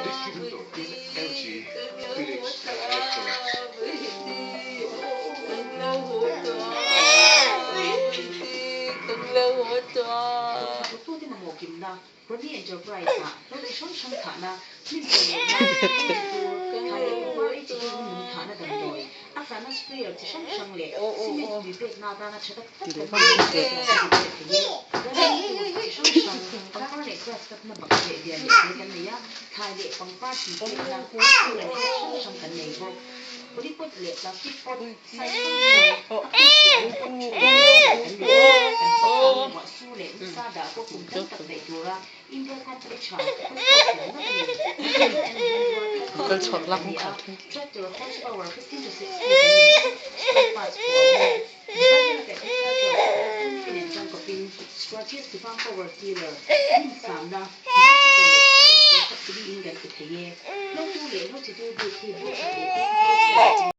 Distribuito in LG Village Electrolux. ตัวที่มันโมกิมนะรถนี่เอ็นเตอร์ไพรส์นะรถที่ช่องช่างขานะนี่เป็นตัวไทยว่าไอ้ที่ดูหนึ่งขานะดังโดยอาการนั้นสเปรย์ที่ช่องช่างเล็กซิเมนต์วิเวกนาดานะชัดตัดตัดตัดตัดตัดตัดตัดช่องช่างปังป้าเล็กก็สักนับบักเดียเดียเล็กกันเลยอะไทยเล็กปังป้าที่เป็นนะหัวตัวเล็กช่องช่างกันเลยพวกบริบทเล็กแล้วที่พอใส่ช่องช่างตัดตัดสู้เล็กซาดาพวกคุณจังตัดเล็กดูระอินเดียคอนเทนชาCon chuột lắm cả. Tractor horsepower 15 to 16 spare parts for all. Department of Agriculture Finance and Coping Scratches to Farm Power Dealer. Min samna. Subsidy in gan to pay. No too late, no to do good.